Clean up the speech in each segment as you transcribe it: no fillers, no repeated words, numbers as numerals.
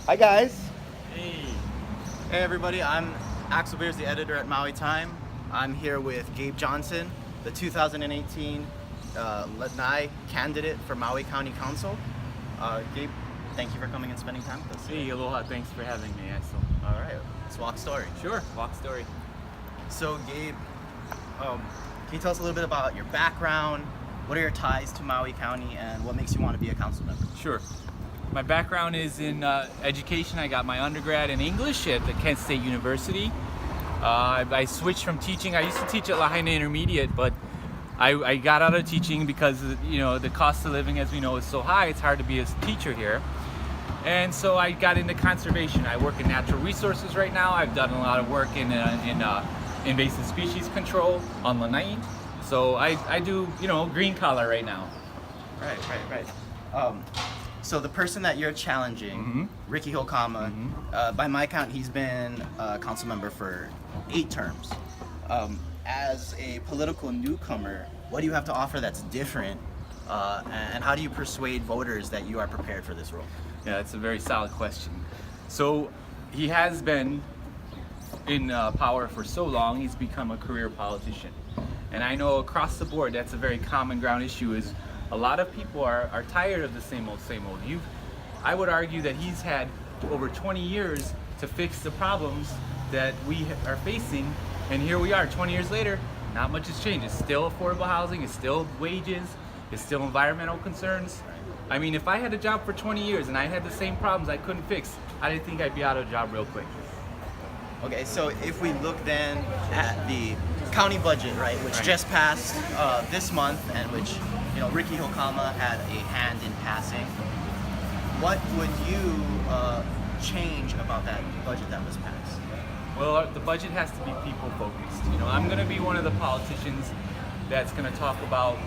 Hi guys. Hey. Hey everybody, I'm Axel Beers, the editor at Mauitime. I'm here with Gabe Johnson, the 2018 Lanai candidate for Maui County Council. Gabe, thank you for coming and spending time with us. Hey, aloha. Thanks for having me, Axel. All right, let's walk story. Sure. Walk story. So Gabe, can you tell us a little bit about your background? What are your ties to Maui County and what makes you want to be a council member? Sure. My background is in education. I got my undergrad in English at the Kent State University. I switched from teaching. I used to teach at Lahaina Intermediate, but I got out of teaching because the cost of living, as we know, is so high. It's hard to be a teacher here. And so I got into conservation. I work in natural resources right now. I've done a lot of work in invasive species control on Lanai. So I do green collar right now. Right. So the person that you're challenging, Ricky Hokama, by my count, he's been a council member for 8 terms. As a political newcomer, what do you have to offer that's different, and how do you persuade voters that you are prepared for this role? Yeah, that's a very solid question. So he has been in power for so long, he's become a career politician. And I know across the board, that's a very common ground issue is a lot of people are tired of the same old. I would argue that he's had over 20 years to fix the problems that we are facing, and here we are 20 years later, not much has changed. It's still affordable housing, it's still wages, it's still environmental concerns. I mean, if I had a job for 20 years and I had the same problems I couldn't fix, I didn't think I'd be out of a job real quick. Okay, so if we look then at the county budget, right, which just passed this month, and which Ricky Hokama had a hand in passing, what would you change about that budget that was passed? Well, the budget has to be people focused. I'm going to be one of the politicians that's going to talk about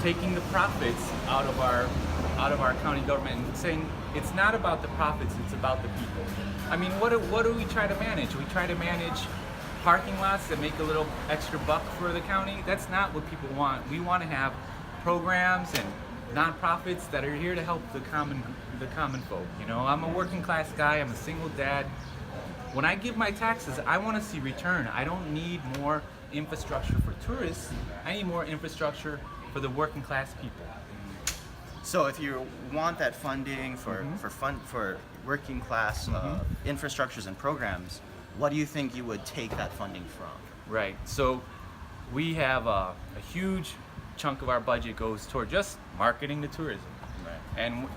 taking the profits out of our county government and saying it's not about the profits, it's about the people. I mean, what do we try to manage? We try to manage parking lots that make a little extra buck for the county. That's not what people want. We want to have programs and nonprofits that are here to help the common folk. I'm a working class guy. I'm a single dad. When I give my taxes, I want to see return. I don't need more infrastructure for tourists. I need more infrastructure for the working class people. So if you want that funding for working class infrastructures and programs, what do you think you would take that funding from? Right. So we have a huge chunk of our budget goes toward just marketing the tourism. Right. And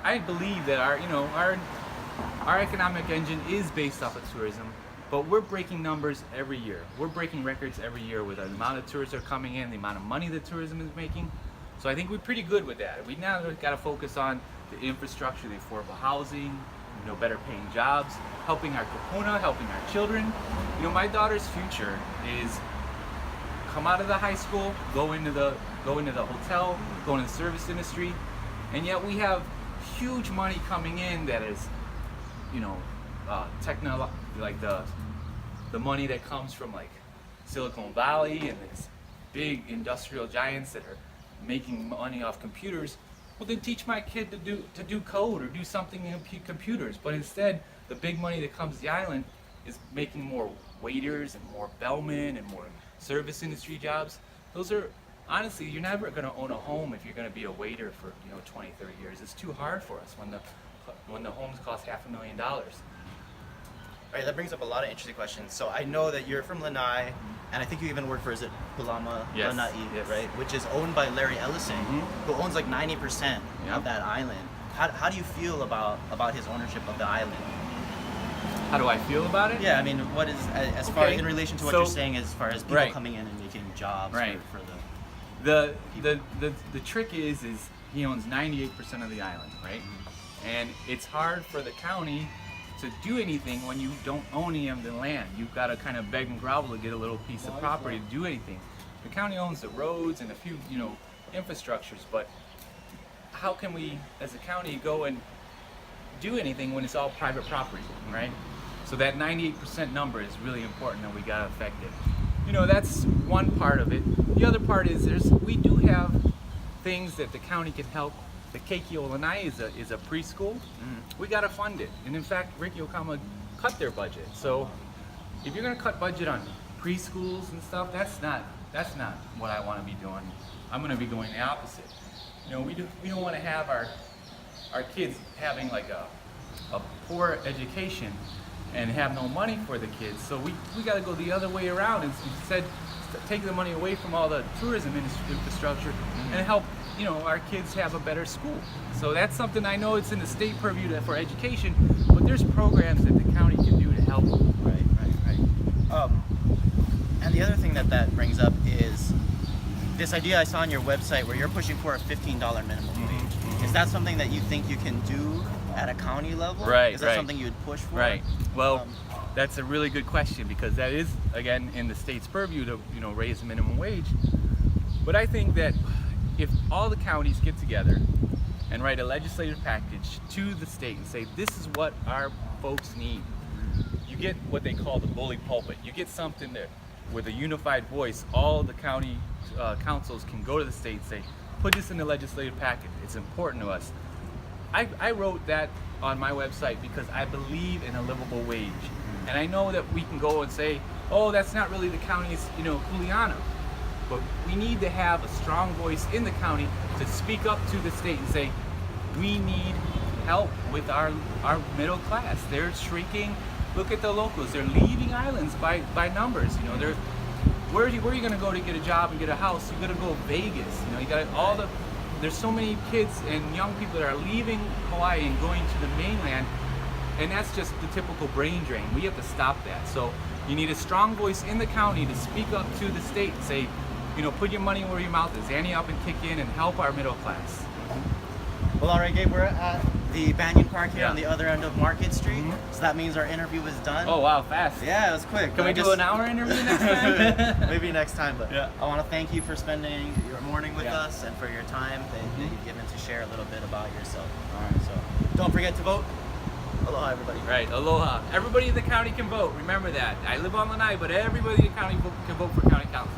I believe that our economic engine is based off of tourism, but we're breaking numbers every year. We're breaking records every year with the amount of tourists that are coming in, the amount of money that tourism is making. So I think we're pretty good with that. We now got to focus on the infrastructure, the affordable housing, better paying jobs, helping our kapuna, helping our children. My daughter's future is come out of the high school, go into the hotel, go into the service industry, and yet we have huge money coming in that is, like the money that comes from like Silicon Valley and these big industrial giants that are making money off computers. Well, then teach my kid to do code or do something in computers. But instead, the big money that comes to the island is making more waiters and more bellmen and more service industry jobs. Those are, honestly, you're never going to own a home if you're going to be a waiter for 20, 30 years. It's too hard for us when the homes cost $500,000. All right, that brings up a lot of interesting questions. So I know that you're from Lanai, and I think you even work for, is it Palama Yes, Lanai, yes. right? Which is owned by Larry Ellison, who owns like 90% of that island. How do you feel about his ownership of the island? How do I feel about it? Yeah, I mean, what is, as far in relation to what you're So- saying, as far as people coming in and making jobs for the trick is he owns 98% of the island, right? And it's hard for the county to do anything when you don't own any of the land. You've got to kind of beg and grovel to get a little piece of property to do anything. The county owns the roads and a few, infrastructures, but how can we, as a county, go and do anything when it's all private property, right? So that 98% number is really important, and we got to affect it. That's one part of it. The other part is we do have things that the county can help the Keikio Lanai is a preschool. We got to fund it. And in fact, Ricky Okama cut their budget. So if you're going to cut budget on preschools and stuff, that's not what I want to be doing. I'm going to be going the opposite. You know, we don't want to have our kids having like a poor education and have no money for the kids. So we got to go the other way around and instead take the money away from all the tourism infrastructure and help, you know, our kids have a better school. So that's something I know it's in the state purview for education, but there's programs that the county can do to help. Right. And the other thing that brings up is this idea I saw on your website where you're pushing for a $15 minimum wage. Is that something that you think you can do at a county level? Right. Is that something you would push for? Right. Well, that's a really good question because that is, again, in the state's purview to, you know, raise the minimum wage. But I think that if all the counties get together and write a legislative package to the state and say, this is what our folks need, you get what they call the bully pulpit. You get something there with a unified voice. All the county councils can go to the state and say, put this in the legislative package. It's important to us. I wrote that on my website because I believe in a livable wage. And I know that we can go and say, oh, that's not really the county's, you know, kuleana. But we need to have a strong voice in the county to speak up to the state and say, we need help with our middle class. They're shrinking. Look at the locals. They're leaving islands by numbers. You know, where are you going to go to get a job and get a house? You're going to go Vegas. You know, you got there's so many kids and young people that are leaving Hawaii and going to the mainland, and that's just the typical brain drain. We have to stop that. So you need a strong voice in the county to speak up to the state and say, you know, put your money where your mouth is, ante up and kick in and help our middle class. Well, all right, Gabe, we're at the Banyan Park here on the other end of Market Street. So that means our interview is done. Oh, wow, fast. Yeah, it was quick. Can we do an hour interview next time? Maybe next time, but Yeah. I want to thank you for spending your morning with us and for your time that you've given to share a little bit about yourself. All right, so don't forget to vote. Aloha, everybody. Right, aloha. Everybody in the county can vote. Remember that. I live on Lanai, but everybody in the county can vote for county council.